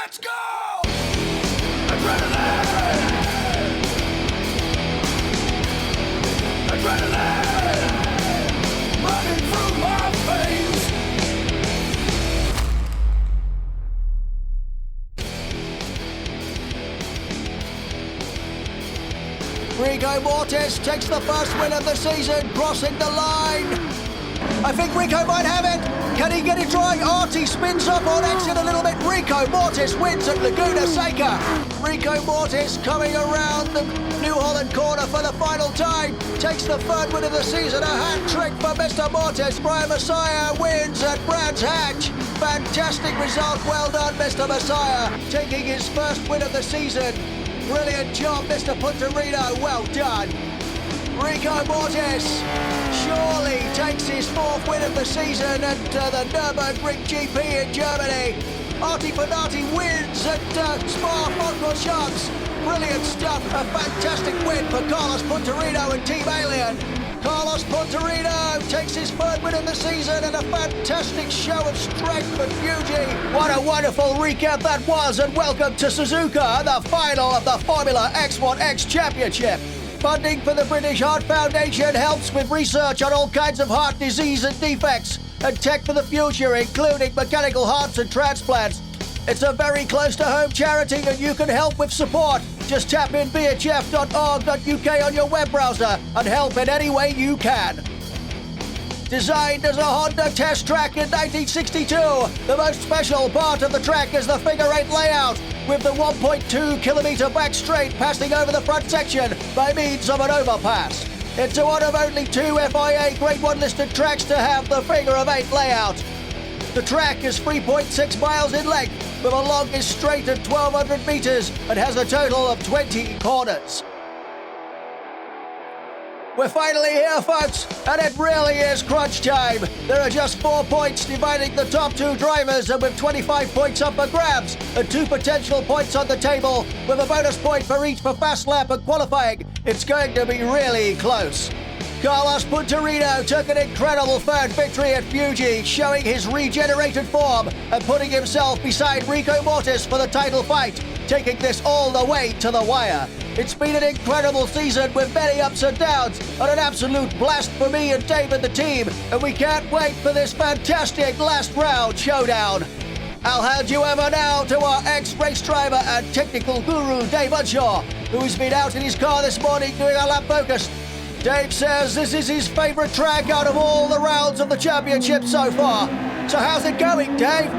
Let's go! Adrenaline! Adrenaline! Running through my veins! Rico Mortis takes the first win of the season, crossing the line. I think Rico might have it. Can he get it dry? Artie spins up on exit a little bit. Rico Mortis wins at Laguna Seca. Rico Mortis coming around the New Holland corner for the final time. Takes the third win of the season. A hat trick for Mr. Mortis. Brian Messiah wins at Brands Hatch. Fantastic result. Well done, Mr. Messiah. Taking his first win of the season. Brilliant job, Mr. Punterino. Well done. Rico Mortis surely takes his fourth win of the season at the Nürburgring GP in Germany. Artie Bernardi wins at Spa-Francorchamps. Brilliant stuff. A fantastic win for Carlos Punterino and Team Alien. Carlos Punterino takes his third win of the season and a fantastic show of strength for Fuji. What a wonderful recap that was, and welcome to Suzuka, the final of the Formula X1X Championship. Funding for the British Heart Foundation helps with research on all kinds of heart disease and defects, and tech for the future, including mechanical hearts and transplants. It's a very close-to-home charity, and you can help with support. Just tap in bhf.org.uk on your web browser and help in any way you can. Designed as a Honda test track in 1962, the most special part of the track is the figure-8 layout, with the 1.2-kilometre back straight passing over the front section by means of an overpass. It's one of only two FIA Grade 1 listed tracks to have the figure-8 layout. The track is 3.6 miles in length, with a longest straight at 1,200 metres and has a total of 20 corners. We're finally here, folks, and it really is crunch time. There are just 4 points dividing the top two drivers, and with 25 points up for grabs and 2 potential points on the table, with a bonus point for each for fast lap and qualifying, it's going to be really close. Carlos Punterino took an incredible third victory at Fuji, showing his regenerated form and putting himself beside Rico Mortis for the title fight, taking this all the way to the wire. It's been an incredible season with many ups and downs, and an absolute blast for me and Dave and the team, and we can't wait for this fantastic last round showdown. I'll hand you over now to our ex-race driver and technical guru, Dave Unshaw, who's been out in his car this morning doing a lap focus. Dave says this is his favourite track out of all the rounds of the championship so far. So how's it going, Dave?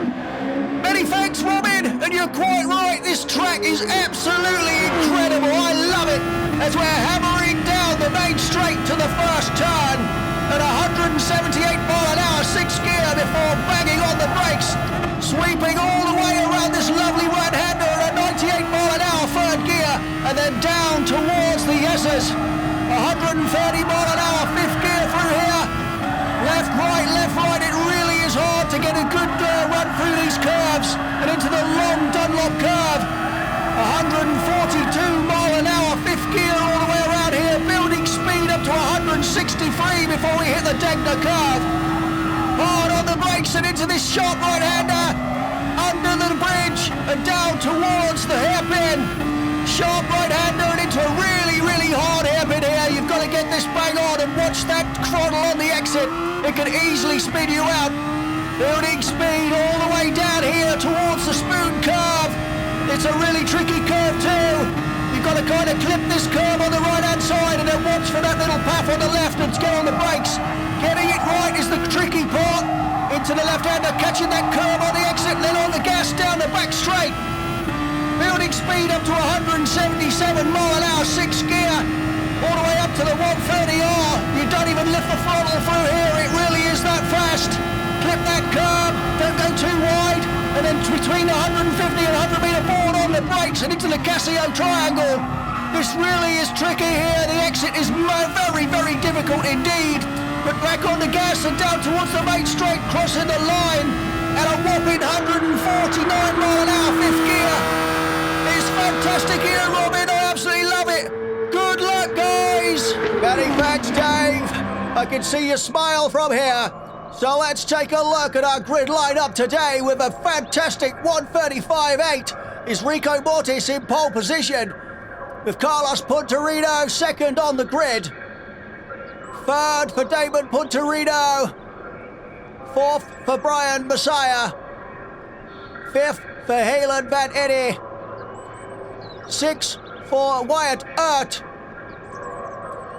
Many thanks, Robin, and you're quite right. This track is absolutely incredible. I love it as we're hammering down the main straight to the first turn at 178 mile an hour, 6th gear before banging on the brakes, sweeping all the way around this lovely right-hander at 98 mile an hour, 3rd gear, and then down towards the S's. 130 mile an hour, 5th gear through here. Left, right, it really is hard to get a good run through these curves and into the long Dunlop curve. 142 mile an hour, 5th gear all the way around here, building speed up to 163 before we hit the Degner curve. Hard on the brakes and into this sharp right-hander, under the bridge and down towards the hairpin. Sharp right-hander and into a really, really hard hairpin here. You've got to get this bang on and watch that throttle on the exit. It can easily spin you out. Building speed all the way down here towards the spoon curve. It's a really tricky curve too. You've got to kind of clip this curve on the right-hand side and then watch for that little path on the left and get on the brakes. Getting it right is the tricky part. Into the left-hander, catching that curve on the exit, then on the gas down the back straight. Building speed up to 177 mile an hour, 6th gear, all the way up to the 130R. You don't even lift the throttle through here, it really is that fast. Clip that curve, don't go too wide, and then between the 150 and 100 metre board on the brakes and into the Casio triangle. This really is tricky here, the exit is very, very difficult indeed. But back on the gas and down towards the main straight, crossing the line at a whopping 149 mile an hour, 5th gear. It's fantastic here, Robin. I absolutely love it. Good luck, guys. Many thanks, Dave. I can see your smile from here. So let's take a look at our grid lineup today with a fantastic 1:35.8. Is Rico Mortis in pole position, with Carlos Punterino second on the grid. Third for Damon Punterino. Fourth for Brian Messiah. Fifth for Halen Van Eddy. Sixth for Wyatt Earp.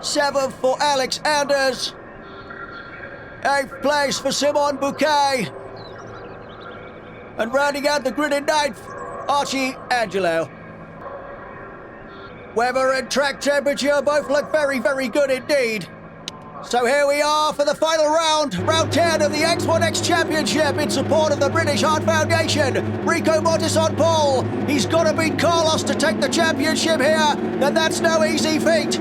Seventh for Alex Anders. Eighth place for Simon Bouquet. And rounding out the grid in ninth, Archie Angelo. Weather and track temperature both look very, very good indeed. So here we are for the final round, round 10 of the X1X Championship in support of the British Heart Foundation. Rico Mortis on pole. He's got to beat Carlos to take the championship here, and that's no easy feat.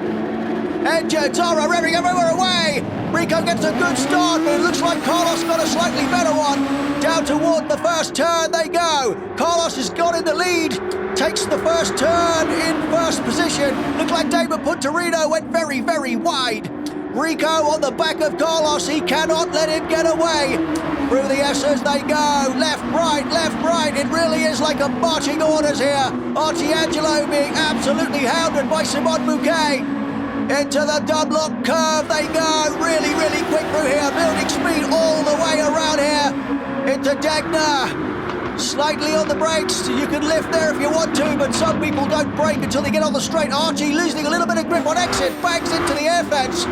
Engines are revving everywhere away. Rico gets a good start, but it looks like Carlos got a slightly better one. Down toward the first turn they go. Carlos has got in the lead. Takes the first turn in first position. Looked like David Punterino went very, very wide. Rico on the back of Carlos. He cannot let him get away. Through the S's they go. Left, right. It really is like a marching orders here. Archie Angelo being absolutely hounded by Simon Bouquet. Into the Dunlop curve they go. Really, really quick through here. Building speed all the way around here. Into Degner. Slightly on the brakes. You can lift there if you want to, but some people don't brake until they get on the straight. Archie losing a little bit of grip on exit. Bangs into the air fence.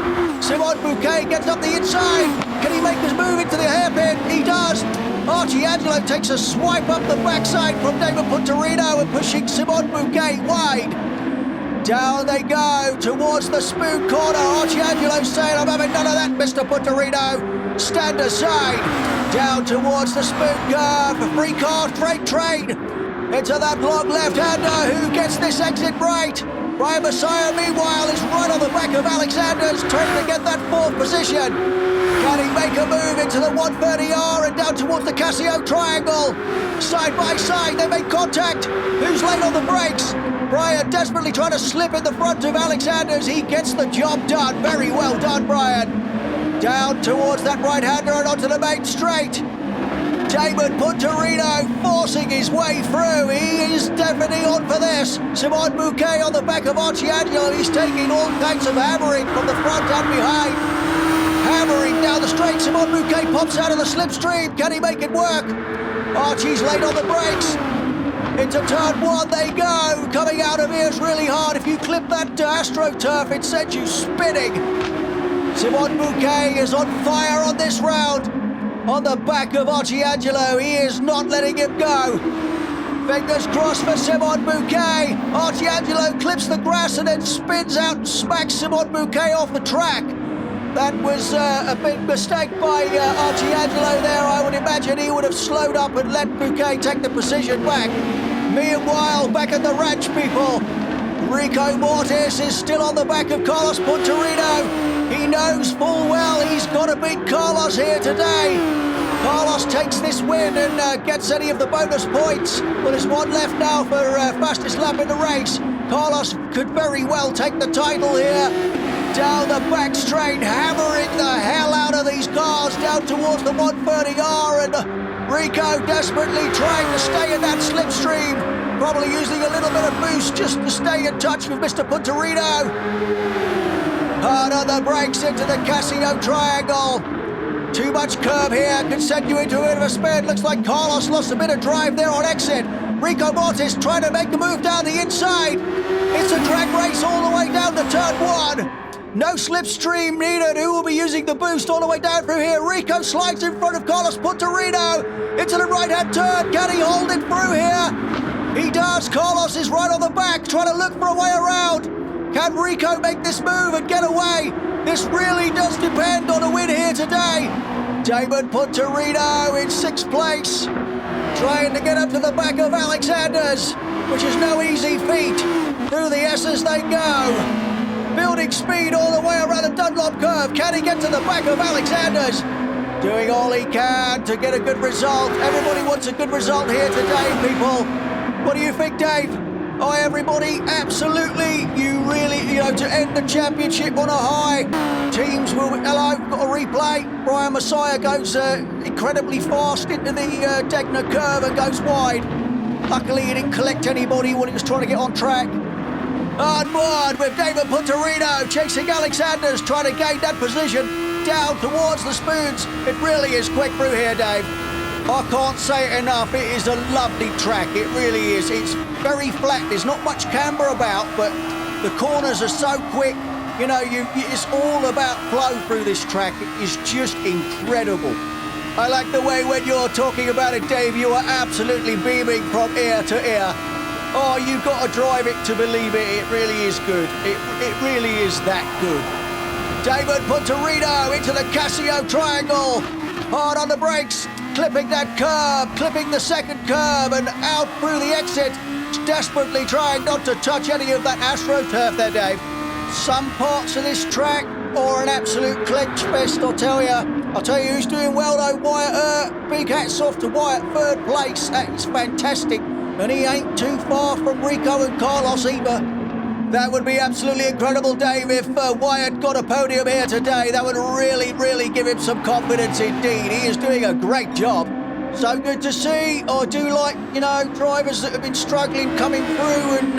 Simon Bouquet gets up the inside. Can he make his move into the hairpin? He does. Archie Angelo takes a swipe up the backside from David Punterino and pushing Simon Bouquet wide. Down they go towards the spoon corner. Archie Angelo saying, I'm having none of that, Mr. Punterino. Stand aside. Down towards the spoon curve. Free car, freight train. Into that long left-hander who gets this exit right. Brian Messiah, meanwhile, is right on the back of Alexander's, trying to get that fourth position. Can he make a move into the 130R and down towards the Casio triangle? Side by side, they make contact. Who's late on the brakes? Brian desperately trying to slip in the front of Alexander's. He gets the job done. Very well done, Brian. Down towards that right-hander and onto the main straight. Damon Punterino forcing his way through. He is definitely on for this. Simon Bouquet on the back of Archie Angelo. He's taking all kinds of hammering from the front and behind. Hammering down the straight. Simon Bouquet pops out of the slipstream. Can he make it work? Archie's late on the brakes. Into turn one they go. Coming out of here is really hard. If you clip that AstroTurf, it sends you spinning. Simon Bouquet is on fire on this round. On the back of Archie Angelo, he is not letting him go. Fingers crossed for Simon Bouquet. Archie Angelo clips the grass and then spins out and smacks Simon Bouquet off the track. That was a big mistake by Archie Angelo there. I would imagine he would have slowed up and let Bouquet take the position back. Meanwhile, back at the ranch, people, Rico Mortis is still on the back of Carlos Punterino. He knows full well he's got to beat Carlos here today. Carlos takes this win and gets any of the bonus points. Well, there's one left now for fastest lap in the race. Carlos could very well take the title here. Down the back straight, hammering the hell out of these cars down towards the 130R, and Rico desperately trying to stay in that slipstream. Probably using a little bit of boost just to stay in touch with Mr. Punterino. Hard on the brakes into the Casio triangle. Too much curb here, could send you into a bit of a spin. Looks like Carlos lost a bit of drive there on exit. Rico Mortis trying to make the move down the inside. It's a drag race all the way down to turn one. No slipstream needed. Who will be using the boost all the way down through here? Rico slides in front of Carlos Punterino. Into the right-hand turn. Can he hold it through here? He does. Carlos is right on the back, trying to look for a way around. Can Rico make this move and get away? This really does depend on a win here today. Damon Punterino in sixth place, trying to get up to the back of Alexander's, which is no easy feat. Through the S's they go. Building speed all the way around the Dunlop curve. Can he get to the back of Alexander's? Doing all he can to get a good result. Everybody wants a good result here today, people. What do you think, Dave? Oh, everybody, absolutely. To end the championship on a high. Teams will, hello, got a replay. Brian Messiah goes incredibly fast into the Degner curve and goes wide. Luckily, he didn't collect anybody when he was trying to get on track. On board with David Punterino chasing Alexander's, trying to gain that position down towards the spoons. It really is quick through here, Dave. I can't say it enough. It is a lovely track. It really is. It's very flat. There's not much camber about, but the corners are so quick. It's all about flow through this track. It is just incredible. I like the way when you're talking about it, Dave, you are absolutely beaming from ear to ear. Oh, you've got to drive it to believe it. It really is good. It really is that good. David Punterino into the Casio triangle. Hard on the brakes. Clipping that curb, clipping the second curb and out through the exit. Desperately trying not to touch any of that AstroTurf there, Dave. Some parts of this track are an absolute clinch fest, I'll tell you. I'll tell you who's doing well though, Wyatt. Big hats off to Wyatt, third place. That is fantastic. And he ain't too far from Rico and Carlos either. That would be absolutely incredible, Dave, if Wyatt got a podium here today. That would really, really give him some confidence indeed. He is doing a great job. So good to see. I do like, drivers that have been struggling coming through and,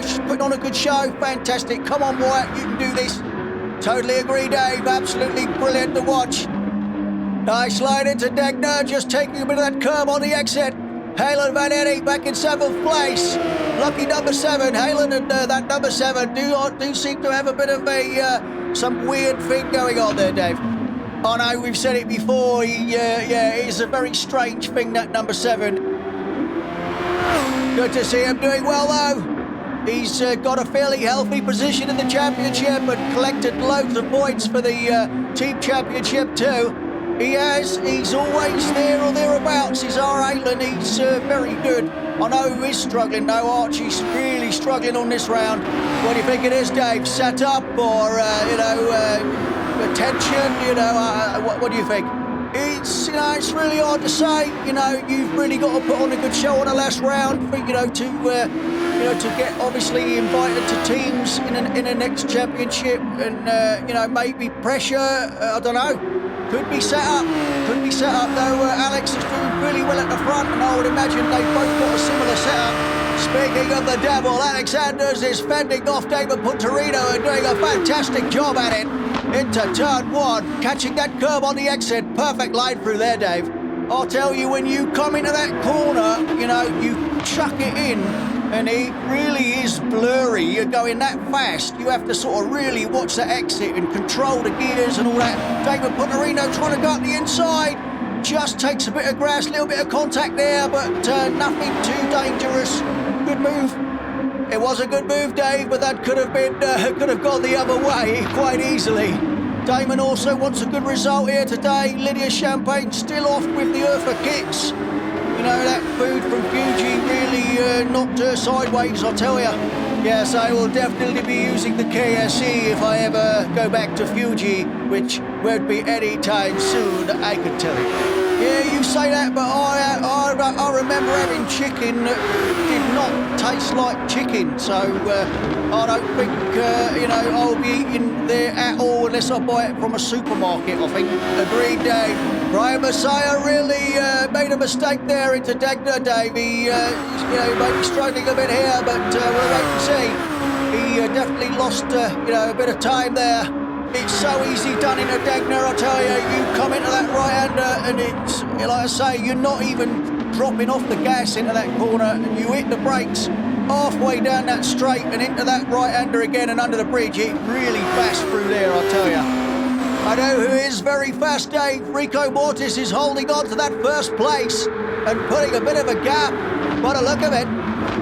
just putting on a good show. Fantastic. Come on, Wyatt, you can do this. Totally agree, Dave. Absolutely brilliant to watch. Nice line into Degner, just taking a bit of that curb on the exit. Halen Van Eddy back in 7th place. Lucky number 7. Halen and that number 7 do seem to have a bit of some weird thing going on there, Dave. Oh no, we've said it before. It's a very strange thing, that number 7. Good to see him doing well though. He's got a fairly healthy position in the championship and collected loads of points for the team championship too. He has. He's always there or thereabouts. He's our Halen. He's very good. I know who is struggling though. Archie's really struggling on this round. What do you think it is, Dave? Set up or attention? What do you think? It's it's really hard to say. You've really got to put on a good show on the last round for to get obviously invited to teams in the next championship and maybe pressure. I don't know. Could be set up though. Alex is doing really well at the front, and I would imagine they've both got a similar setup. Speaking of the devil, Alexanders is fending off David Punterino and doing a fantastic job at it. Into turn 1, catching that curb on the exit. Perfect line through there, Dave. I'll tell you, when you come into that corner, you chuck it in, and it really is blurry. You're going that fast. You have to sort of really watch the exit and control the gears and all that. David Punterino trying to go up the inside. Just takes a bit of grass, a little bit of contact there, but nothing too dangerous. Good move. It was a good move, Dave, but that could have gone the other way quite easily. Damon also wants a good result here today. Lydia Champagne still off with the Urfa kicks. That food from Fuji really knocked her sideways, I'll tell you. Yes, I will definitely be using the KSE if I ever go back to Fuji, which won't be any time soon, I can tell you. Yeah, you say that, but I remember having chicken that did not taste like chicken, so I don't think, I'll be eating there at all unless I buy it from a supermarket, I think. Agreed, Dave. Brian Messiah really made a mistake there into Degner, Dave. He, might be struggling a bit here, but we'll wait and see. He definitely lost, a bit of time there. It's so easy done in a Degner, I tell you. You come into that right-hander and it's, like I say, you're not even dropping off the gas into that corner, and you hit the brakes halfway down that straight and into that right-hander again and under the bridge. It really fast through there, I tell you. I know who is very fast, Dave. Rico Mortis is holding on to that first place and putting a bit of a gap. By the look of it,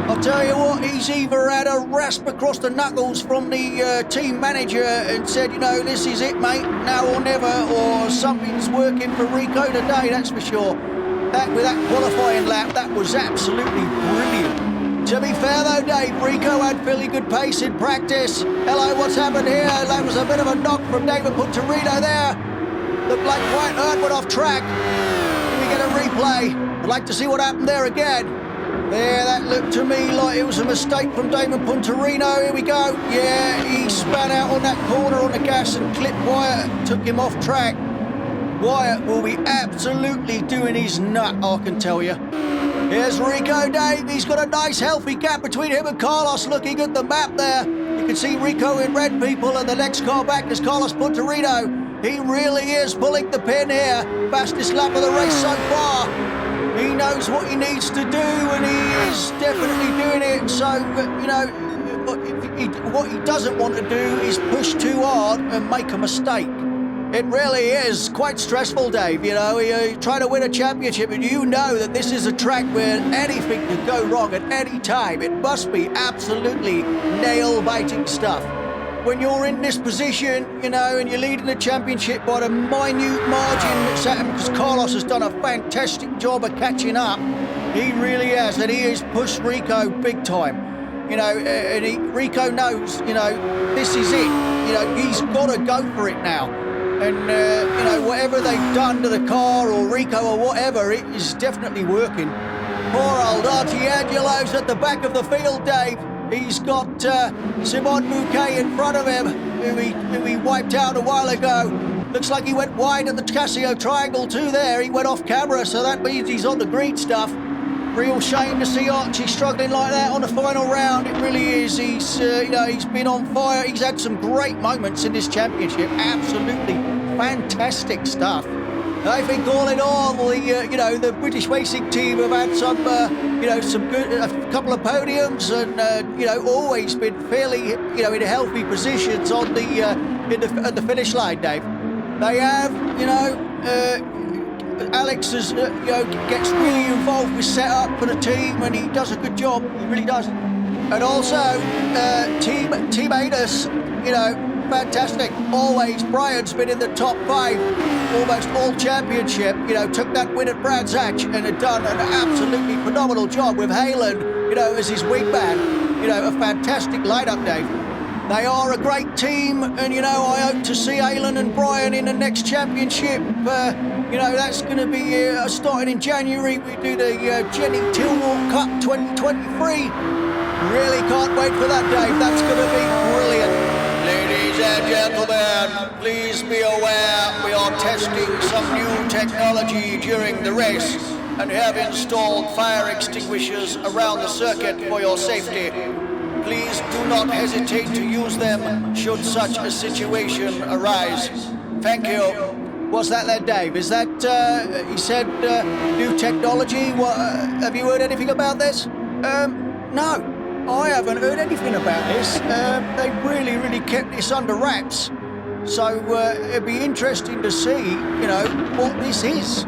I'll tell you what, he's either had a rasp across the knuckles from the team manager and said, this is it, mate, now or never, or something's working for Rico today, that's for sure. With that qualifying lap, that was absolutely brilliant. To be fair though, Dave, Rico had fairly good pace in practice. Hello, what's happened here? That was a bit of a knock from David Punterino there. Looked like White Earth went off track. Can we get a replay? I'd like to see what happened there again. There, that looked to me like it was a mistake from Damon Punterino. Here we go. Yeah, he span out on that corner on the gas and clipped Wyatt and took him off track. Wyatt will be absolutely doing his nut, I can tell you. Here's Rico, Dave. He's got a nice healthy gap between him and Carlos. Looking at the map there, you can see Rico in red, people, and the next car back is Carlos Punterino. He really is pulling the pin here. Fastest lap of the race so far. He knows what he needs to do, and he is definitely doing it. So, you know, what he doesn't want to do is push too hard and make a mistake. It really is quite stressful, Dave. You know, you're trying to win a championship, and you know that this is a track where anything could go wrong at any time. It must be absolutely nail-biting stuff. When you're in this position, you know, and you're leading the championship by a minute margin, because Carlos has done a fantastic job of catching up. He really has, and he has pushed Rico big time. You know, and Rico knows, you know, this is it. You know, he's got to go for it now. And, you know, whatever they've done to the car or Rico or whatever, it is definitely working. Poor old Artiangelo's at the back of the field, Dave. He's got Simon Bouquet in front of him, who he wiped out a while ago. Looks like he went wide at the Casio triangle too there. He went off camera, so that means he's on the green stuff. Real shame to see Archie struggling like that on the final round. It really is. He's, you know, he's been on fire. He's had some great moments in this championship. Absolutely fantastic stuff. I think all in all, the you know, the British racing team have had some, you know, some good, a couple of podiums, and you know, always been fairly, you know, in healthy positions on the at the finish line, Dave. They have, you know, Alex is, you know, gets really involved with setup for the team, and he does a good job. He really does. And also, Team Adus, you know. Fantastic. Always, Brian's been in the top 5, almost all championship. You know, took that win at Brands Hatch and had done an absolutely phenomenal job with Halen, you know, as his wingman. You know, a fantastic lineup, Dave. They are a great team, and, you know, I hope to see Halen and Brian in the next championship. You know, that's going to be starting in January. We do the Jenny Tillwalk Cup 2023. Really can't wait for that, Dave. That's going to be brilliant. Ladies and gentlemen, please be aware we are testing some new technology during the race and have installed fire extinguishers around the circuit for your safety. Please do not hesitate to use them should such a situation arise. Thank you. What's that then, Dave? Is that, he said, new technology? What, have you heard anything about this? No. I haven't heard anything about this. They've really kept this under wraps. So it'd be interesting to see, you know, what this is.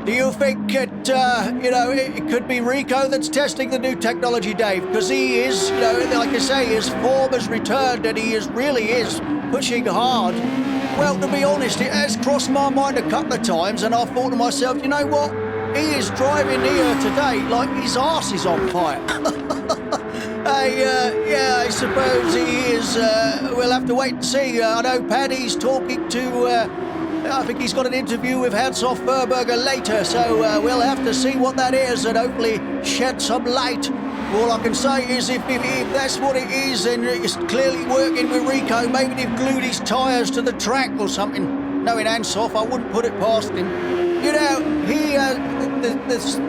Do you think it, you know, it could be Rico that's testing the new technology, Dave? Because he is, you know, like I say, his form has returned and he really is pushing hard. Well, to be honest, it has crossed my mind a couple of times, and I thought to myself, you know what? He is driving here today like his arse is on fire. Yeah, I suppose he is. We'll have to wait and see. I know Paddy's talking to, I think he's got an interview with Hans-Hoff Furberger later, so we'll have to see what that is and hopefully shed some light. All I can say is if that's what it is, then it's clearly working with Rico. Maybe they've glued his tyres to the track or something. Knowing Hans-Hoff, I wouldn't put it past him. You know, he,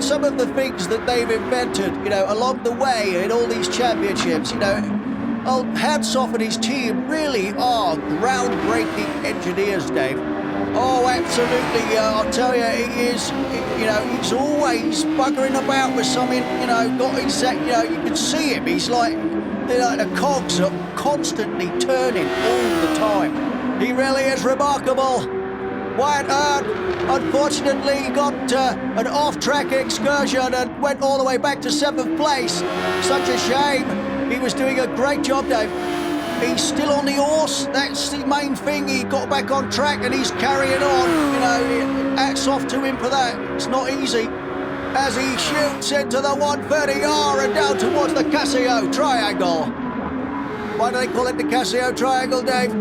some of the things that they've invented, you know, along the way in all these championships, you know, Hans-Hoff and his team really are groundbreaking engineers, Dave. Oh, absolutely, I'll tell you, he is, you know, he's always buggering about with something, you know, got his, you know, you can see him, he's like, you know, the cogs are constantly turning all the time. He really is remarkable. Wyatt Earp, unfortunately, got an off-track excursion and went all the way back to 7th place. Such a shame. He was doing a great job, Dave. He's still on the horse. That's the main thing. He got back on track and he's carrying on. You know, hats off to him for that. It's not easy. As he shoots into the 130R and down towards the Casio Triangle. Why do they call it the Casio Triangle, Dave?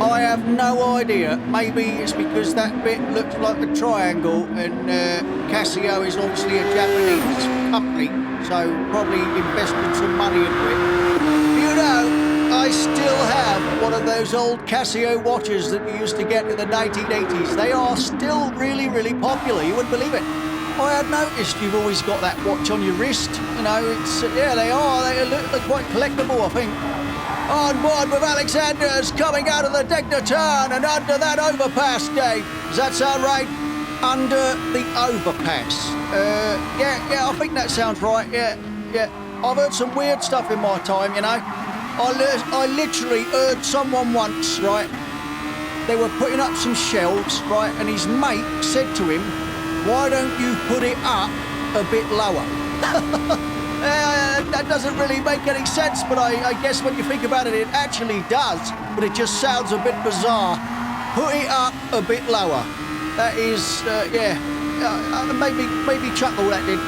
I have no idea. Maybe it's because that bit looks like a triangle, and Casio is obviously a Japanese company, so probably invested some money into it. You know, I still have one of those old Casio watches that you used to get in the 1980s. They are still really, really popular. You wouldn't believe it. I had noticed you've always got that watch on your wrist. You know, it's yeah, they are. They're quite collectible, I think. On board with Alexander's coming out of the Degner turn and under that overpass, Dave. Does that sound right? Under the overpass. Yeah, I think that sounds right. Yeah. I've heard some weird stuff in my time, you know. I literally heard someone once, right? They were putting up some shelves, right? And his mate said to him, "Why don't you put it up a bit lower?" That doesn't really make any sense, but I guess when you think about it, it actually does. But it just sounds a bit bizarre. Put it up a bit lower. That is, maybe chuckle that did.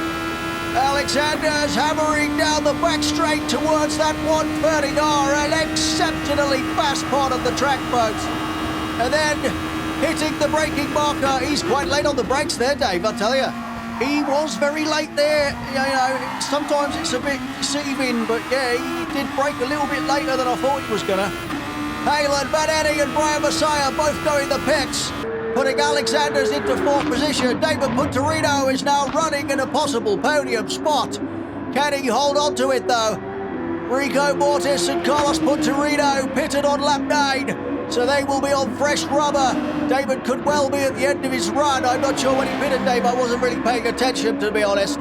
Alexander's hammering down the back straight towards that 130R, an exceptionally fast part of the track, folks. And then hitting the braking marker. He's quite late on the brakes there, Dave, I'll tell you. He was very late there. You know, sometimes it's a bit deceiving, but yeah, he did brake a little bit later than I thought he was gonna. Halen, Van Eddie and Brian Messiah both going the pits, putting Alexander's into fourth position. David Punterino is now running in a possible podium spot. Can he hold on to it, though? Rico Mortis and Carlos Punterino pitted on lap 9, so they will be on fresh rubber. David could well be at the end of his run. I'm not sure when he pitted, Dave. I wasn't really paying attention, to be honest.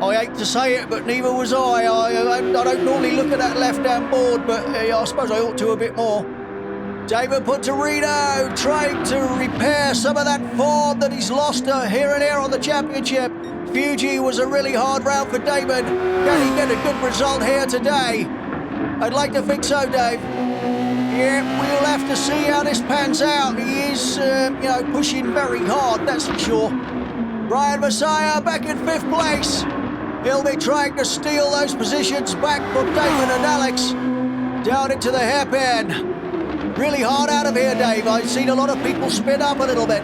I hate to say it, but neither was I. I don't normally look at that left-hand board, but I suppose I ought to a bit more. David Punterino trying to repair some of that form that he's lost here and there on the championship. Fuji was a really hard round for David. Can he get a good result here today? I'd like to think so, Dave. Yeah, we'll have to see how this pans out. He is, pushing very hard, that's for sure. Brian Messiah back in 5th place. He'll be trying to steal those positions back from David and Alex. Down into the hairpin. Really hard out of here, Dave. I've seen a lot of people spin up a little bit.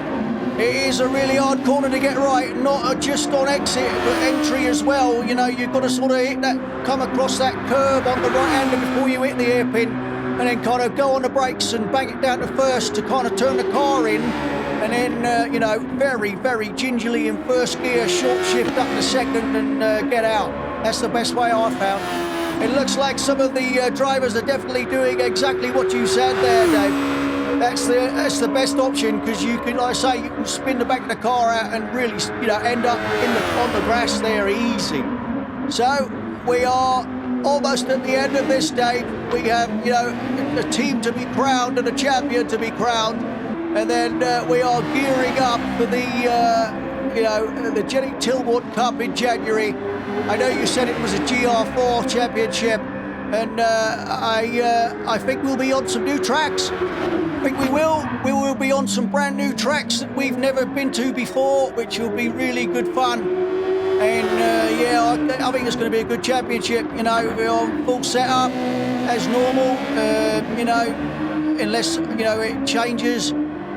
It is a really hard corner to get right, not just on exit, but entry as well. You know, you've got to sort of come across that curb on the right hand before you hit the hairpin, and then kind of go on the brakes and bang it down to first to kind of turn the car in, and then, very, very gingerly in first gear, short shift up to second and get out. That's the best way I've found. It looks like some of the drivers are definitely doing exactly what you said there, Dave. That's the best option, because you can, like I say, you can spin the back of the car out and really, end up on the grass there easy. So we are almost at the end of this, Dave. We have, a team to be crowned and a champion to be crowned, and then we are gearing up for the Jenny Tillward Cup in January. I know you said it was a GR4 championship, and I think we'll be on some new tracks. I think we will. We will be on some brand new tracks that we've never been to before, which will be really good fun. And I think it's going to be a good championship. We're on full setup as normal. Unless it changes.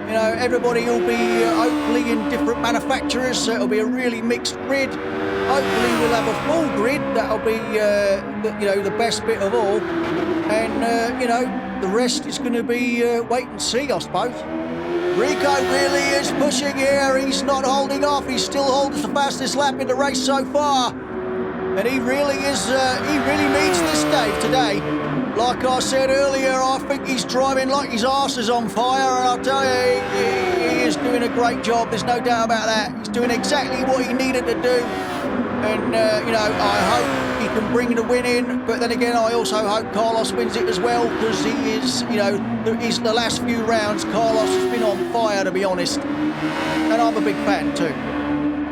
Everybody will be hopefully in different manufacturers, so it'll be a really mixed grid. Hopefully we'll have a full grid. That'll be, the best bit of all. And, the rest is going to be wait and see, I suppose. Rico really is pushing here. He's not holding off. He still holds the fastest lap in the race so far. And he really is, he really needs this, Dave, today. Like I said earlier, I think he's driving like his arse is on fire, and I'll tell you, he is doing a great job. There's no doubt about that. He's doing exactly what he needed to do. And, I hope he can bring the win in. But then again, I also hope Carlos wins it as well, because he is, the last few rounds, Carlos has been on fire, to be honest. And I'm a big fan, too.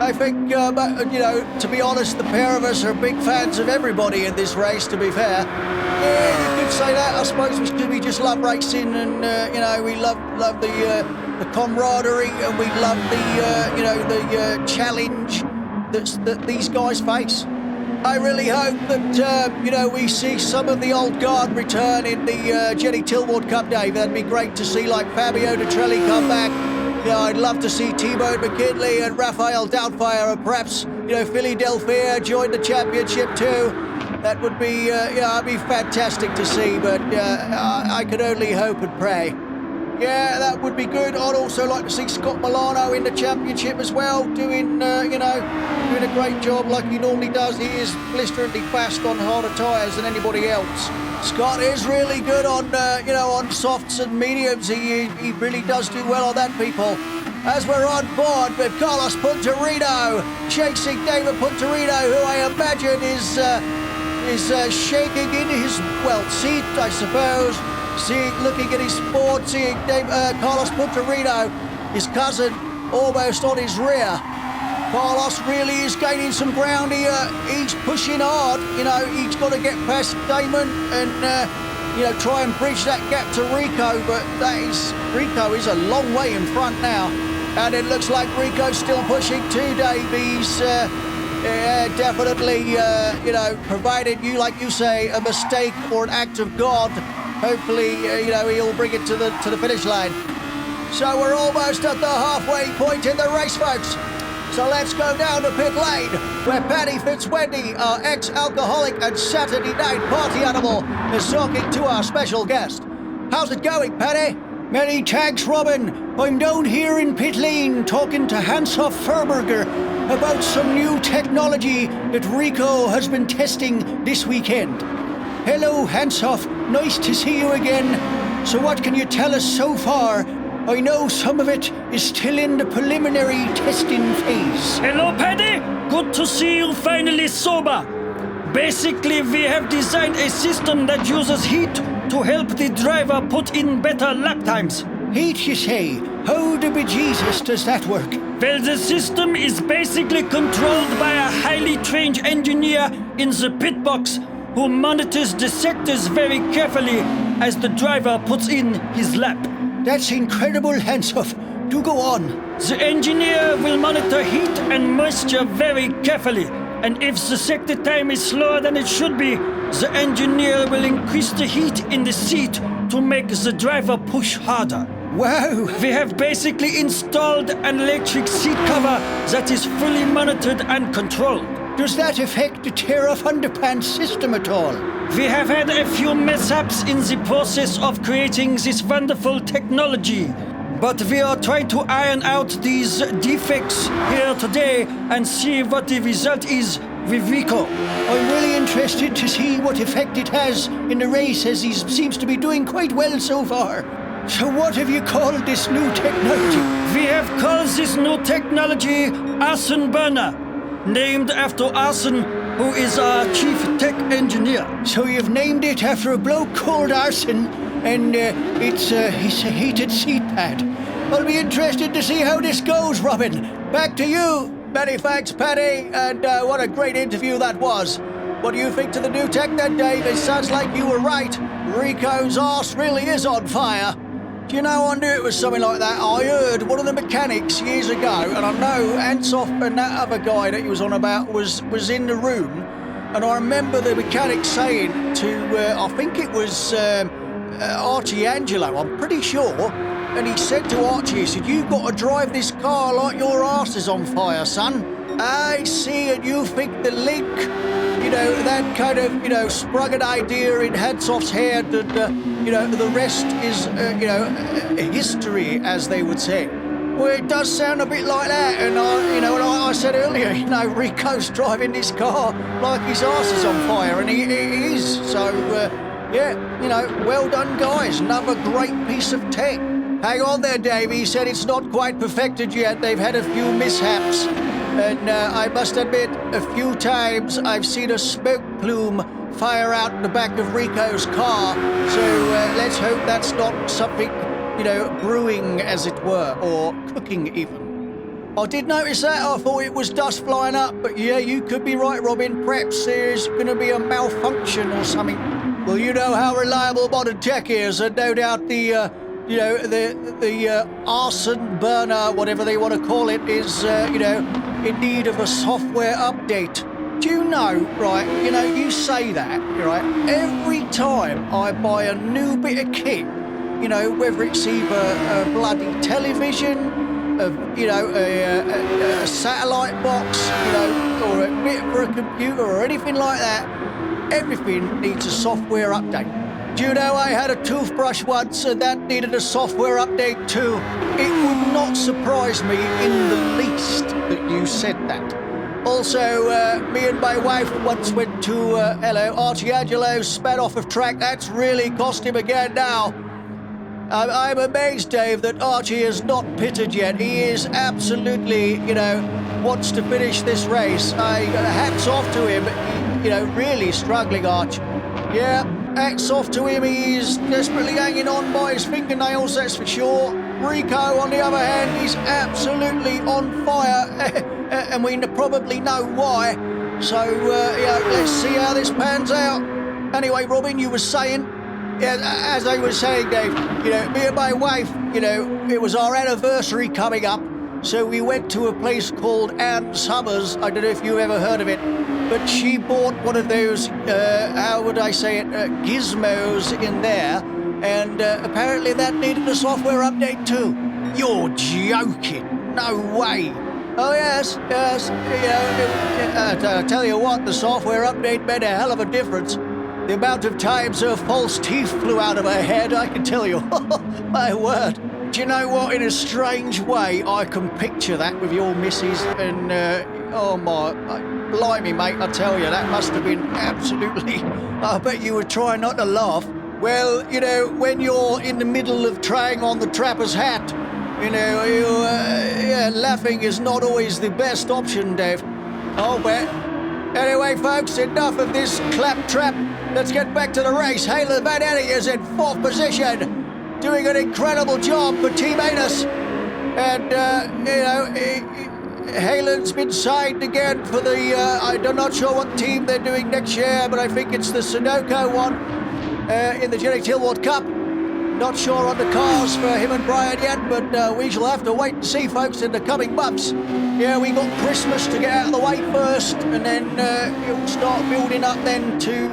I think, to be honest, the pair of us are big fans of everybody in this race, to be fair. Yeah, you could say that. I suppose we just love racing, and, we love the camaraderie, and we love the challenge that these guys face. I really hope that, we see some of the old guard return in the Jenny Tillward Cup, Dave. That'd be great to see, like Fabio Detrelli come back. Yeah, I'd love to see T-Bone McKinley and Raphael Doubtfire and perhaps, Philly Delphia join the championship too. That would be, it'd be fantastic to see, but I can only hope and pray. Yeah, that would be good. I'd also like to see Scott Milano in the championship as well, doing a great job like he normally does. He is blisteringly fast on harder tyres than anybody else. Scott is really good on, on softs and mediums. He really does do well on that, people. As we're on board with Carlos Puntarino, chasing David Puntarino, who I imagine is shaking in his, seat, I suppose. Looking at his board, seeing Carlos Puntarino, his cousin, almost on his rear. Carlos really is gaining some ground here. He's pushing hard. He's got to get past Damon and, try and bridge that gap to Rico. But Rico is a long way in front now. And it looks like Rico's still pushing too, Dave. He's definitely, provided you, like you say, a mistake or an act of God. Hopefully, he'll bring it to the finish line. So we're almost at the halfway point in the race, folks. So let's go down to pit lane, where Paddy Fitzwendy, our ex-alcoholic and Saturday night party animal, is talking to our special guest. How's it going, Paddy? Many thanks, Robin. I'm down here in pit lane talking to Hans-Hoff Furberger about some new technology that Rico has been testing this weekend. Hello, Hans-Hoff. Nice to see you again. So what can you tell us so far? I know some of it is still in the preliminary testing phase. Hello, Paddy. Good to see you finally sober. Basically, we have designed a system that uses heat to help the driver put in better lap times. Heat, you say? How the bejesus does that work? Well, the system is basically controlled by a highly trained engineer in the pit box who monitors the sectors very carefully as the driver puts in his lap. That's incredible, Hans-Hoff. Do go on. The engineer will monitor heat and moisture very carefully, and if the sector time is slower than it should be, the engineer will increase the heat in the seat to make the driver push harder. Wow! We have basically installed an electric seat cover that is fully monitored and controlled. Does that affect the tear-off underpants system at all? We have had a few mishaps in the process of creating this wonderful technology, but we are trying to iron out these defects here today and see what the result is with Rico. I'm really interested to see what effect it has in the race, as he seems to be doing quite well so far. So what have you called this new technology? We have called this new technology Arson Burner, named after Arson, who is our chief tech engineer. So you've named it after a bloke called Arson, and it's a heated seat pad. I'll be interested to see how this goes, Robin. Back to you. Many thanks, Paddy, and what a great interview that was. What do you think to the new tech then, Dave? It sounds like you were right. Rico's arse really is on fire. Do you know, I knew it was something like that. I heard one of the mechanics years ago, and I know Ansoff and that other guy that he was on about was in the room, and I remember the mechanic saying to, I think it was Archie Angelo, I'm pretty sure, and he said to Archie, he said, "You've got to drive this car like your arse is on fire, son." I see, and you think the link, that kind of, sprung an idea in Hansoff's head, and, the rest is, history, as they would say. Well, it does sound a bit like that, and I said earlier, Rico's driving this car like his arse is on fire, and he is. So, well done, guys. Another great piece of tech. Hang on there, Dave. He said it's not quite perfected yet. They've had a few mishaps. And I must admit, a few times I've seen a smoke plume fire out the back of Rico's car. So let's hope that's not something, brewing, as it were, or cooking even. I did notice that. I thought it was dust flying up. But yeah, you could be right, Robin. Perhaps there's going to be a malfunction or something. Well, you know how reliable modern tech is, and no doubt the arson burner, whatever they want to call it, is, in need of a software update. Do you know, right, you say that, right, every time I buy a new bit of kit, whether it's either a bloody television, a satellite box, or a bit for a computer or anything like that. Everything needs a software update. Do you know I had a toothbrush once and that needed a software update too? It would not surprise me in the least that you said that. Also, me and my wife once went to, Archie Angelo's spat off of track. That's really cost him again now. I'm amazed, Dave, that Archie has not pitted yet. He is absolutely, wants to finish this race. Hats off to him. Really struggling, Arch. Yeah, hats off to him. He's desperately hanging on by his fingernails, that's for sure. Rico, on the other hand, he's absolutely on fire, and we probably know why. So, let's see how this pans out. Anyway, Robin, you were saying? Yeah, as I was saying, Dave, me and my wife, it was our anniversary coming up, so we went to a place called Ann Summers. I don't know if you've ever heard of it, but she bought one of those, gizmos in there, and apparently that needed a software update too. You're joking. No way. Oh, yes. I tell you what, the software update made a hell of a difference. The amount of times her false teeth flew out of her head, I can tell you. My word. Do you know what? In a strange way, I can picture that with your missus. And, blimey, mate, I tell you, that must have been absolutely... I bet you were trying not to laugh. Well, when you're in the middle of trying on the trapper's hat, laughing is not always the best option, Dave. I'll bet. Anyway, folks, enough of this claptrap. Let's get back to the race. Halen Van Eddie is in 4th position, doing an incredible job for Team Anus. And, Halen's been signed again for the, I'm not sure what team they're doing next year, but I think it's the Sunoco one in the Jenny Tilward Cup. Not sure on the cars for him and Brian yet, but we shall have to wait and see, folks, in the coming months. Yeah, we got Christmas to get out of the way first, and then it'll start building up then to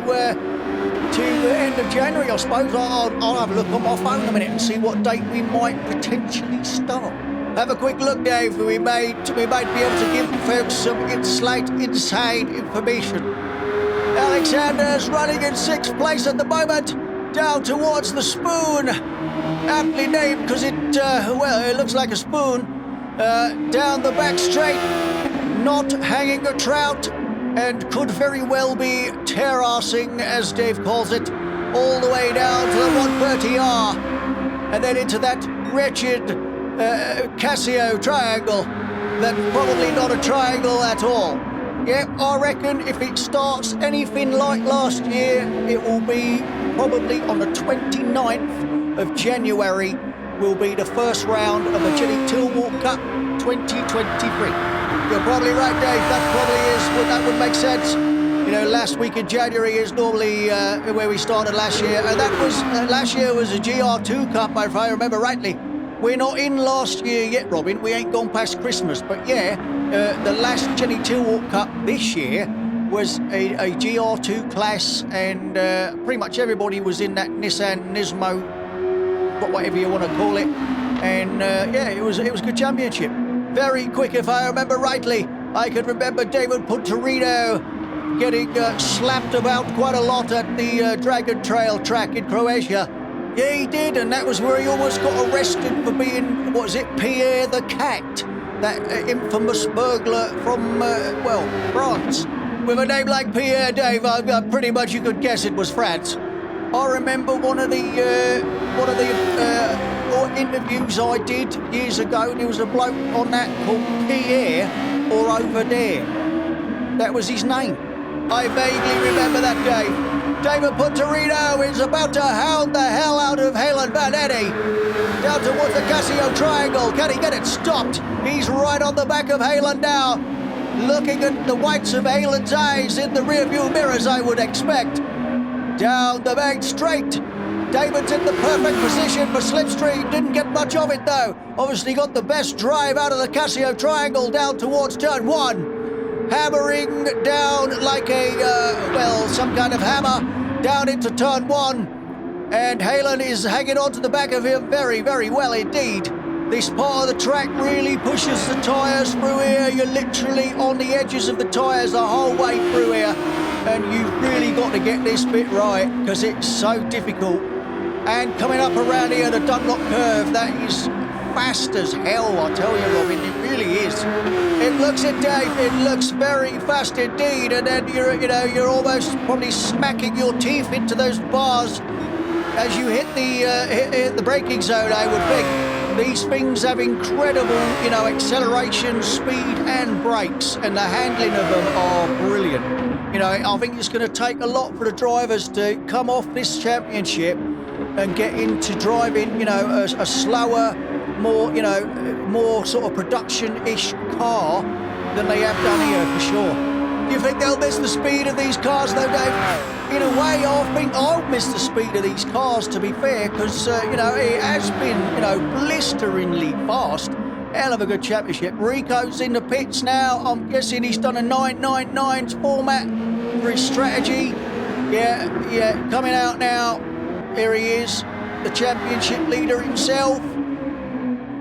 the end of January, I suppose. I'll have a look on my phone in a minute and see what date we might potentially start. Have a quick look, Dave. We might be able to give folks some inside information. Alexander's running in 6th place at the moment, down towards the spoon. Aptly named because it looks like a spoon. Down the back straight, not hanging a trout, and could very well be terracing, as Dave calls it, all the way down to the 130R, and then into that wretched Casio triangle. That's probably not a triangle at all. Yep, I reckon if it starts anything like last year, it will be probably on the 29th of January will be the first round of the Jenny Tilwalk Cup 2023. You're probably right, Dave. That would make sense. Last week in January is normally where we started last year, and that was last year was a GR2 Cup, if I remember rightly. We're not in last year yet, Robin. We ain't gone past Christmas, but yeah, the last Jenny Tilwalk Cup this year was a GR2 class, and pretty much everybody was in that Nissan Nismo, whatever you want to call it, and it was a good championship. Very quick, if I remember rightly. I can remember David Puntorino getting slapped about quite a lot at the Dragon Trail track in Croatia. Yeah, he did, and that was where he almost got arrested for being, Pierre the Cat, that infamous burglar from, France. With a name like Pierre, Dave, pretty much you could guess it was France. I remember one of the interviews I did years ago. There was a bloke on that called Pierre, or Over There. That was his name. I vaguely remember that, Dave. David Puntorino is about to hound the hell out of Halen Van Eddie. Down towards the Casio Triangle. Can he get it stopped? He's right on the back of Halen now. Looking at the whites of Halen's eyes in the rearview mirrors, I would expect. Down the main straight. David's in the perfect position for slipstream. Didn't get much of it, though. Obviously got the best drive out of the Casio Triangle down towards turn 1. Hammering down like some kind of hammer down into turn 1. And Halen is hanging on to the back of him very, very well indeed. This part of the track really pushes the tyres through here. You're literally on the edges of the tyres the whole way through here. And you've really got to get this bit right because it's so difficult. And coming up around here, the Dunlop curve, that is fast as hell, I tell you, Robin. It really is. It looks it, Dave. It looks very fast indeed. And then you're almost probably smacking your teeth into those bars as you hit the braking zone, I would think. These things have incredible, acceleration, speed and brakes, and the handling of them are brilliant. I think it's going to take a lot for the drivers to come off this championship and get into driving, a slower, more sort of production-ish car than they have done here for sure. Do you think they'll miss the speed of these cars though, Dave? In a way, I think I'll miss the speed of these cars, to be fair, because, it has been, blisteringly fast. Hell of a good championship. Rico's in the pits now. I'm guessing he's done a 999 format for his strategy. Yeah, coming out now. Here he is, the championship leader himself.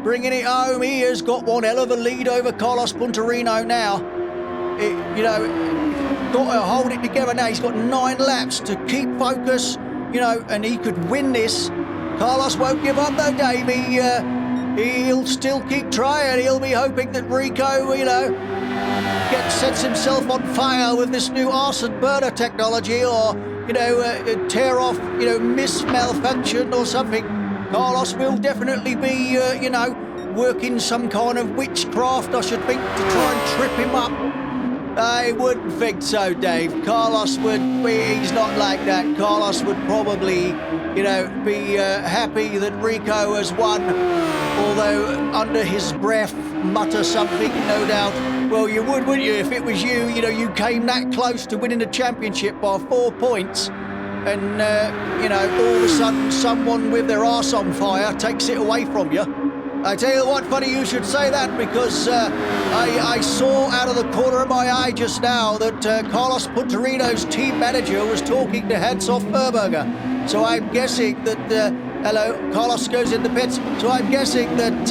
Bringing it home. He has got one hell of a lead over Carlos Punterino now. Got to hold it together now. He's got 9 laps to keep focus, and he could win this. Carlos won't give up though, Dave. He'll still keep trying. He'll be hoping that Rico, sets himself on fire with this new arson burner technology, or tear off, malfunction or something. Carlos will definitely be, working some kind of witchcraft, I should think, to try and trip him up. I wouldn't think so, Dave. Carlos he's not like that. Carlos would probably, be happy that Rico has won, although under his breath mutter something, no doubt. Well, you would, wouldn't you, if it was you, you came that close to winning the championship by 4 points, and, all of a sudden someone with their arse on fire takes it away from you. I tell you what, funny you should say that, because I saw out of the corner of my eye just now that Carlos Punterino's team manager was talking to Hans-Hoff Furberger. So I'm guessing that, Carlos goes in the pits, so I'm guessing that,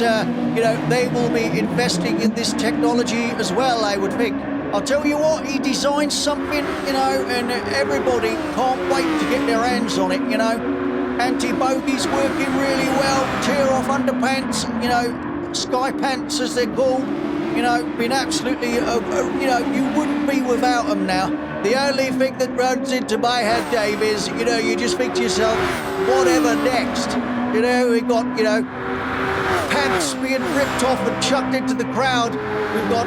they will be investing in this technology as well, I would think. I'll tell you what, he designed something, and everybody can't wait to get their hands on it, Anti-bogey's working really well. Tear-off underpants, sky pants as they're called. Been absolutely, you wouldn't be without them now. The only thing that runs into my head, Dave, is, you just think to yourself, whatever next? We got, pants being ripped off and chucked into the crowd. We've got,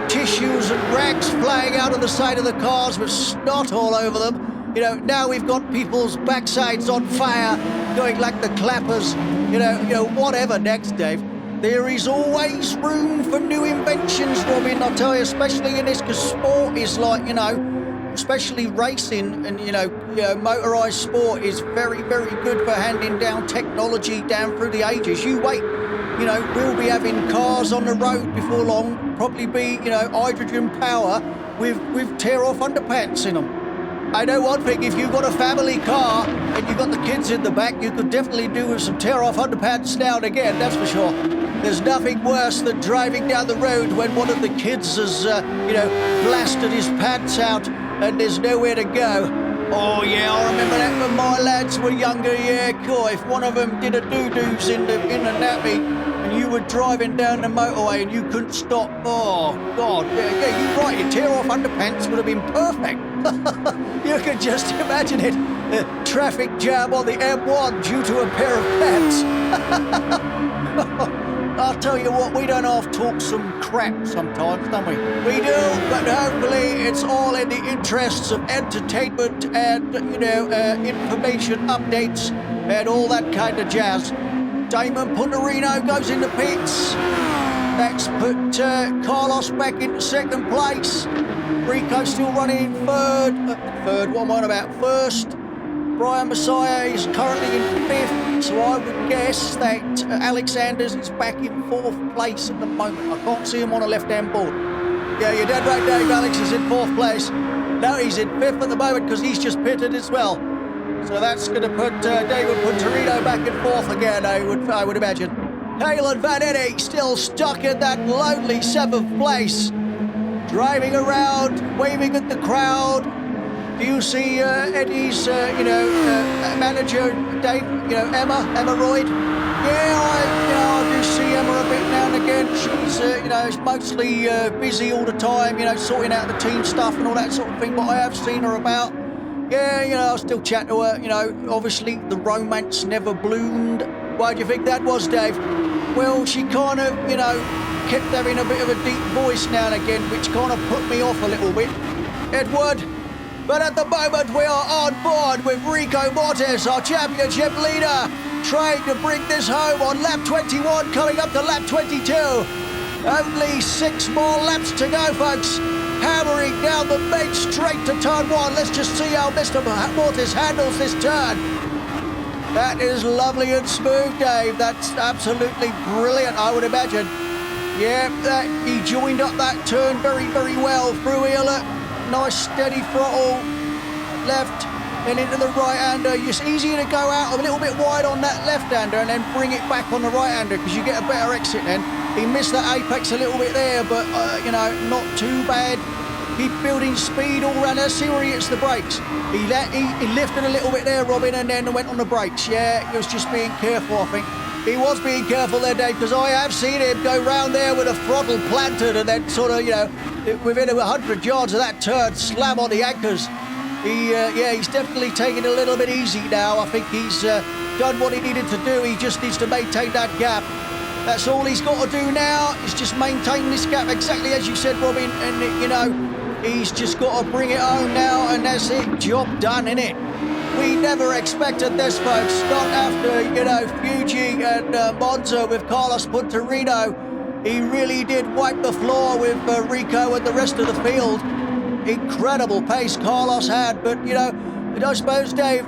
tissues and rags flying out of the side of the cars with snot all over them. Now we've got people's backsides on fire, going like the clappers. Whatever next, Dave. There is always room for new inventions, Robin, I'll tell you, especially in this, because sport is like, especially racing and, motorised sport is very, very good for handing down technology down through the ages. You wait, we'll be having cars on the road before long, probably be, hydrogen power with tear-off underpants in them. I know one thing, if you've got a family car and you've got the kids in the back, you could definitely do with some tear-off underpants now and again, that's for sure. There's nothing worse than driving down the road when one of the kids has, blasted his pants out and there's nowhere to go. Oh yeah, I remember that when my lads were younger, yeah, cool. If one of them did a doo-doos in the nappy and you were driving down the motorway and you couldn't stop, oh God, yeah, you're right, your tear-off underpants would have been perfect. You can just imagine it. A traffic jam on the M1 due to a pair of pants. I'll tell you what, we don't half talk some crap sometimes, don't we? We do, but hopefully it's all in the interests of entertainment and, information updates and all that kind of jazz. Damon Punterino goes in the pits. That's put Carlos back into second place. Rico still running in third, what am I on about? First. Brian Messiah is currently in fifth, so I would guess that Alex Anders is back in fourth place at the moment. I can't see him on a left-hand board. Yeah, you're dead right, Dave. Alex is in fourth place. No, he's in fifth at the moment because he's just pitted as well. So that's going to put David Punterino back in fourth again, I would imagine. Halen Vanetti still stuck in that lonely 7th place, driving around, waving at the crowd. Do you see Eddie's, manager, Dave, Emma Royd? Yeah, I do see Emma a bit now and again. She's, mostly busy all the time, sorting out the team stuff and all that sort of thing, but I have seen her about. Yeah, I still chat to her, obviously the romance never bloomed. Why do you think that was, Dave? Well, she kind of, kept having a bit of a deep voice now and again, which kind of put me off a little bit. Edward? But at the moment, we are on board with Rico Mortis, our championship leader, trying to bring this home on lap 21, coming up to lap 22. Only 6 more laps to go, folks. Hammering down the main straight to turn 1. Let's just see how Mr. Mortis handles this turn. That is lovely and smooth, Dave. That's absolutely brilliant, I would imagine. Yeah, he joined up that turn very, very well. Through heeler, nice steady throttle, left and into the right-hander. It's easier to go out a little bit wide on that left-hander and then bring it back on the right-hander because you get a better exit then. He missed that apex a little bit there, but, not too bad. Keep building speed all around. Let's see where he hits the brakes. He lifted a little bit there, Robin, and then went on the brakes. Yeah, he was just being careful, I think. He was being careful there, Dave, because I have seen him go round there with a throttle planted and then sort of, within 100 yards of that turn, slam on the anchors. He's definitely taking it a little bit easy now. I think he's done what he needed to do. He just needs to maintain that gap. That's all he's got to do now, is just maintain this gap exactly as you said, Robin, and, he's just got to bring it home now, and that's it. Job done, innit? We never expected this, folks. Not after, Fuji and Monza with Carlos Puntarino. He really did wipe the floor with Rico and the rest of the field. Incredible pace Carlos had, but, I suppose, Dave,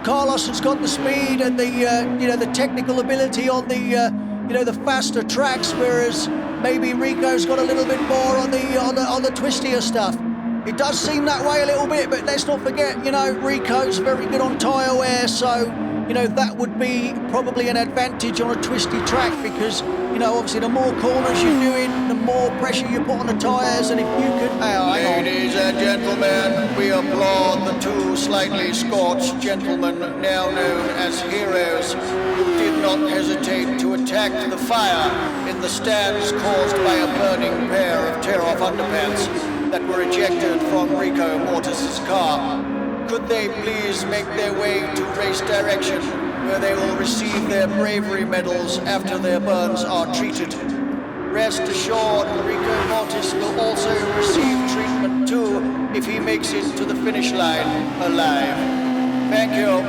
Carlos has got the speed and the technical ability on the faster tracks, whereas maybe Rico's got a little bit more on the twistier stuff. It does seem that way a little bit, but let's not forget, Rico's very good on tyre wear, so that would be probably an advantage on a twisty track because, obviously the more corners you're doing, the more pressure you put on the tyres, and if you could... Ladies and gentlemen, we applaud the 2 slightly scorched gentlemen, now known as heroes, who did not hesitate to attack the fire in the stands caused by a burning pair of tear-off underpants that were ejected from Rico Mortis' car. Could they please make their way to race direction, where they will receive their bravery medals after their burns are treated? Rest assured, Rico Mortis will also receive treatment too if he makes it to the finish line alive. Thank you.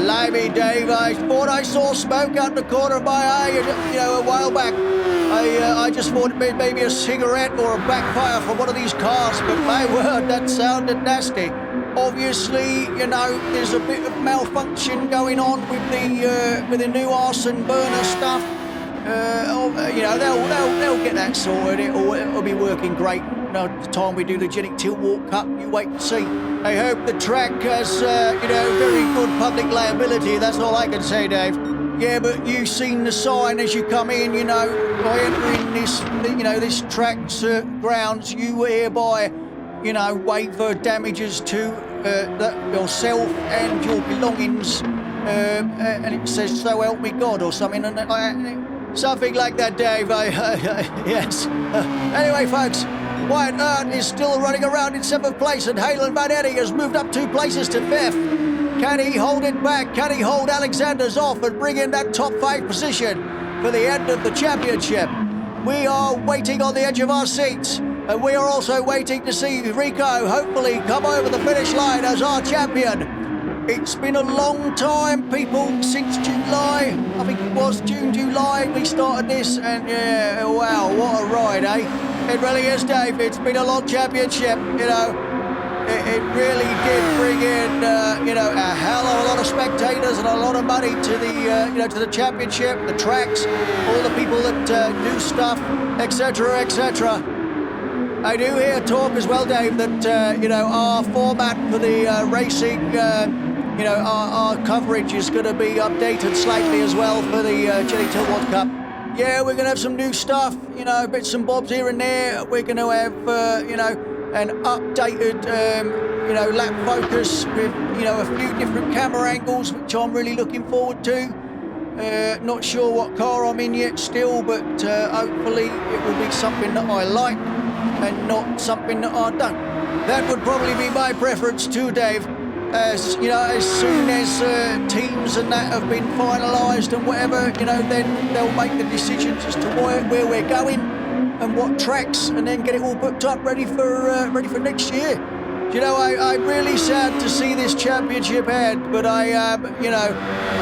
Limey, Dave, I thought I saw smoke out the corner of my eye, a while back. I just thought it maybe a cigarette or a backfire from one of these cars, but my word, that sounded nasty. Obviously, there's a bit of malfunction going on with the new arson burner stuff. They'll get that sorted. It'll be working great. The time we do the Genic Tilt Walk Cup, you wait and see. I hope the track has, very good public liability. That's all I can say, Dave. Yeah, but you've seen the sign as you come in, by entering this track's grounds, you hereby, waiver damages to yourself and your belongings, and it says, so help me God, or something, something like that, Dave. Yes. Anyway, folks, Wyatt Earp is still running around in 7th place, and Halen Vanetti has moved up 2 places to 5th. Can he hold it back? Can he hold Alexander's off and bring in that top 5 position for the end of the championship? We are waiting on the edge of our seats, and we are also waiting to see Rico hopefully come over the finish line as our champion. It's been a long time, people, since July. I think it was June, July we started this, and yeah, wow, what a ride, eh? It really is, Dave. It's been a long championship, It really did bring in, a hell of a lot of spectators and a lot of money to the, to the championship, the tracks, all the people that do stuff, etc., etc. I do hear talk as well, Dave, that, our format for the racing you know, our coverage is going to be updated slightly as well for the Jelly Till World Cup. Yeah, we're going to have some new stuff, you know, bits and bobs here and there. We're going to have, you know, an updated, you know, lap focus with, you know, a few different camera angles, which I'm really looking forward to. Not sure what car I'm in yet still, but hopefully it will be something that I like and not something that I don't. That would probably be my preference too, Dave. As you know, as soon as teams and that have been finalised and whatever, you know, then they'll make the decisions as to where we're going and what tracks, and then get it all booked up ready for next year. You know, I'm really sad to see this championship end, but I am, you know,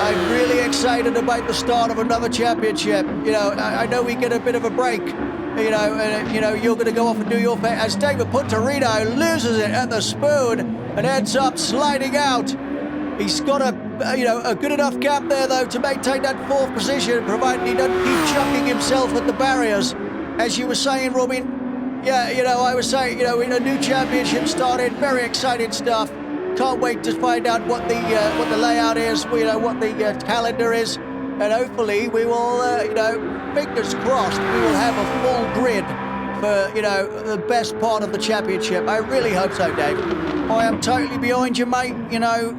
I'm really excited about the start of another championship. You know, I know we get a bit of a break. You know, and you know, you're going to go off and do your thing. As David Puntorino loses it at the spoon and ends up sliding out. He's got a, you know, a good enough gap there though to maintain that fourth position, provided he doesn't keep chucking himself at the barriers. As you were saying, Robin, yeah, you know, I was saying, you know, in a new championship started, very exciting stuff. Can't wait to find out what the layout is, you know, what the calendar is. And hopefully we will, you know, fingers crossed, we will have a full grid for, you know, the best part of the championship. I really hope so, Dave. I am totally behind you, mate. You know,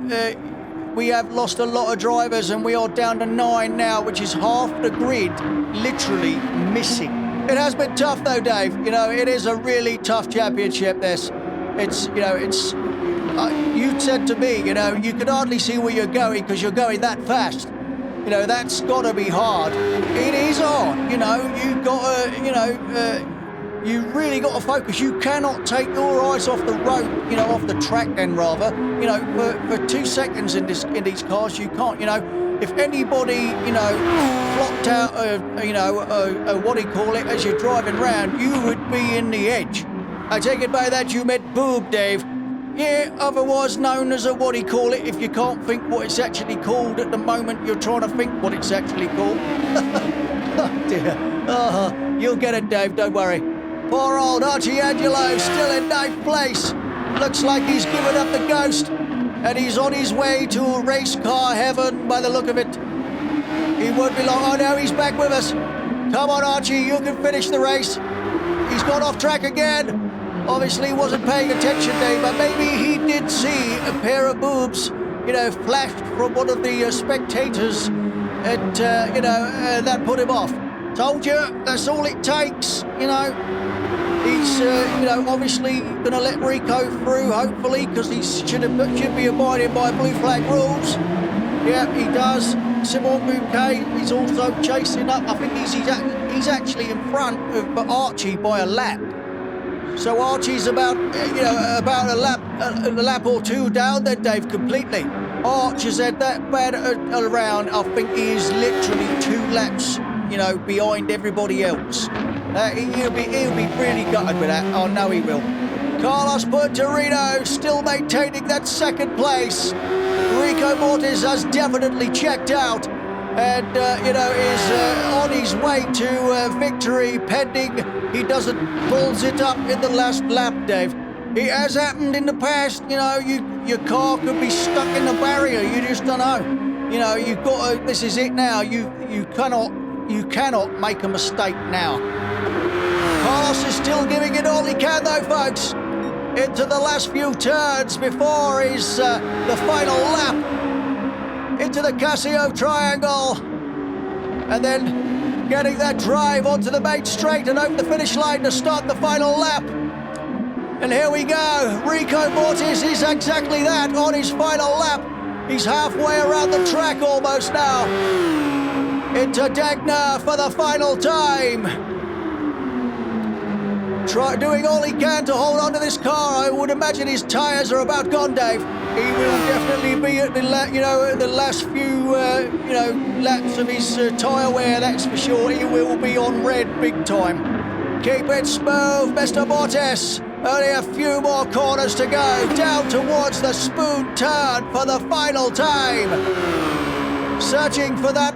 we have lost a lot of drivers and we are down to 9 now, which is half the grid literally missing. It has been tough though, Dave. You know, it is a really tough championship, this. It's, you know, it's... you said to me, you know, you could hardly see where you're going because you're going that fast. You know, that's got to be hard. It is hard, you know, you've got to, you know, you really got to focus. You cannot take your eyes off the road, you know, off the track then rather. You know, for 2 seconds in these cars, you can't, you know, if anybody, you know, flopped out, you know, what do you call it, as you're driving round, you would be in the edge. I take it by that you meant boob, Dave. Yeah, otherwise known as a what do you call it if you can't think what it's actually called at the moment you're trying to think what it's actually called. Oh dear. You'll get it, Dave, don't worry. Poor old Archie Angelo still in 9th place. Looks like he's given up the ghost and he's on his way to race car heaven by the look of it. He won't be long. Oh no, he's back with us. Come on, Archie, you can finish the race. He's gone off track again. Obviously wasn't paying attention, Dave, but maybe he did see a pair of boobs, you know, flashed from one of the spectators, and, you know, that put him off. Told you, that's all it takes, you know. He's, you know, obviously going to let Rico through, hopefully, because he should be abiding by blue flag rules. Yeah, he does. Simon Bouquet, he's also chasing up. I think he's actually in front of Archie by a lap. So Archie's about, you know, about a lap or two down then, Dave, completely. Arch has had that bad around. I think he is literally 2 laps, you know, behind everybody else. He'll be really gutted with that. Oh, no, he will. Carlos Puntorino still maintaining that 2nd place. Rico Mortis has definitely checked out and, you know, is on his way to victory pending he doesn't balls it up in the last lap, Dave. It has happened in the past, you know, your car could be stuck in the barrier, you just don't know. You know, you've got to, this is it now, you cannot make a mistake now. Carlos is still giving it all he can though, folks. Into the last few turns before his, the final lap. Into the Casio triangle. And then getting that drive onto the main straight and over the finish line to start the final lap. And here we go. Rico Mortis is exactly that on his final lap. He's halfway around the track almost now. Into Degner for the final time. Doing all he can to hold on to this car. I would imagine his tyres are about gone, Dave. He will definitely be at the, the last few, laps of his tyre wear, that's for sure. He will be on red big time. Keep it smooth, Mr. Mortis. Only a few more corners to go. Down towards the spoon turn for the final time. Searching for that.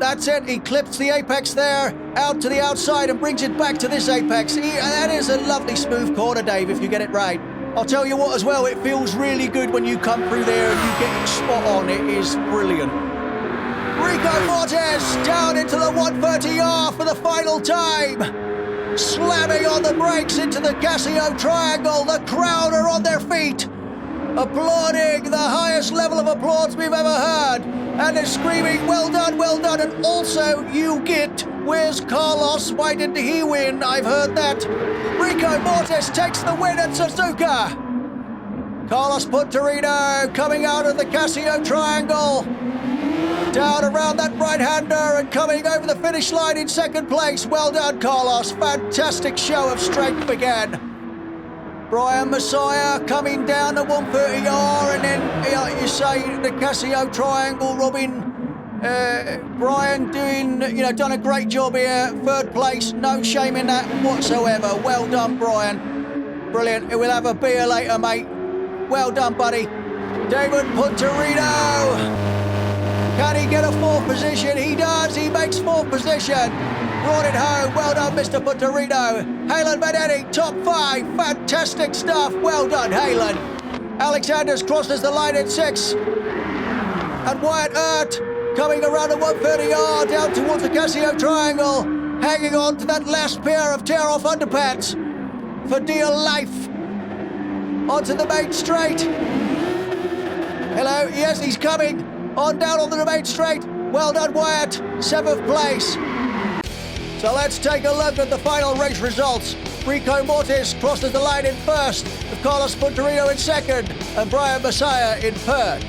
That's it, he clips the apex there, out to the outside and brings it back to this apex. That is a lovely smooth corner, Dave, if you get it right. I'll tell you what as well, it feels really good when you come through there and you get it spot on. It is brilliant. Rico Mortis down into the 130R for the final time. Slamming on the brakes into the Casio triangle. The crowd are on their feet, applauding, the highest level of applause we've ever heard. And they're screaming, well done, well done. And also, you get, where's Carlos? Why didn't he win? I've heard that. Rico Mortis takes the win at Suzuka. Carlos Puntarino coming out of the Casio triangle. Down around that right-hander and coming over the finish line in second place. Well done, Carlos. Fantastic show of strength again. Brian Messiah coming down the 130R, and then, like you say, the Casio triangle. Robin, Brian done a great job here. Third place, no shame in that whatsoever. Well done, Brian. Brilliant. We'll have a beer later, mate. Well done, buddy. David Puntarino. Can he get a fourth position? He does. He makes fourth position. Brought it home. Well done, Mr. Puntarino. Halen Benetti, top 5. Fantastic stuff. Well done, Halen. Alexander's crosses the line at 6. And Wyatt Earp coming around the 130R down towards the Casio triangle, hanging on to that last pair of tear-off underpants for dear life. Onto the main straight. Hello, yes, he's coming. On down on the main straight. Well done, Wyatt. 7th place. So let's take a look at the final race results. Rico Mortis crosses the line in first, with Carlos Puntarino in second, and Brian Messiah in third.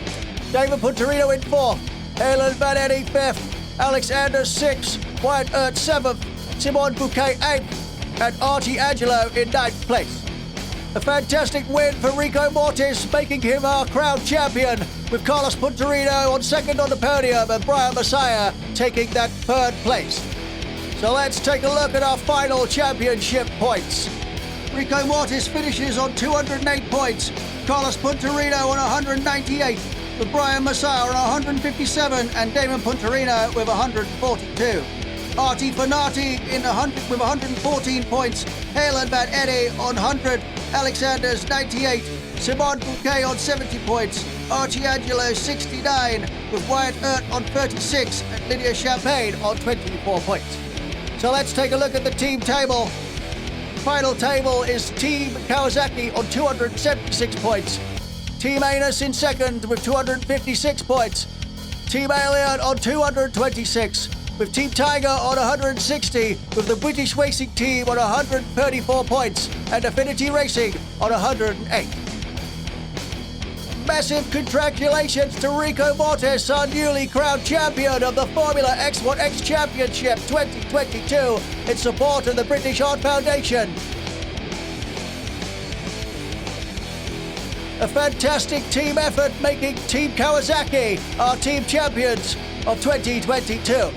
David Puntarino in fourth, Halen Benetti fifth, Alex Anders sixth, Wyatt Earp seventh, Simon Bouquet eighth, and Archie Angelo in ninth place. A fantastic win for Rico Mortis, making him our crown champion, with Carlos Puntarino on second on the podium and Brian Messiah taking that third place. So let's take a look at our final championship points. Rico Mortis finishes on 208 points, Carlos Puntarino on 198, with Brian Messiah on 157 and Damon Puntarino with 142. Artie Fanati with 114 points, Halen Van Eddy on 100, Alexander's 98, Simon Bouquet on 70 points, Archie Angelo 69, with Wyatt Earp on 36 and Lydia Champagne on 24 points. So let's take a look at the team table. Final table is Team Kawasaki on 276 points, Team Anus in second with 256 points, Team Alien on 226, with Team Tiger on 160, with the British Racing Team on 134 points, and Affinity Racing on 108. Massive congratulations to Rico Mortis, our newly crowned champion of the Formula X1X Championship 2022, in support of the British Art Foundation. A fantastic team effort, making Team Kawasaki our team champions of 2022.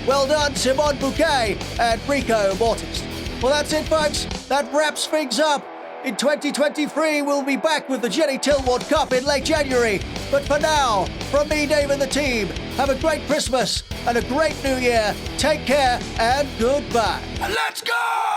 Well done, Simon Bouquet and Rico Mortis. Well, that's it, folks. That wraps things up. In 2023, we'll be back with the Jenny Tilward Cup in late January. But for now, from me, Dave, and the team, have a great Christmas and a great New Year. Take care and goodbye. Let's go!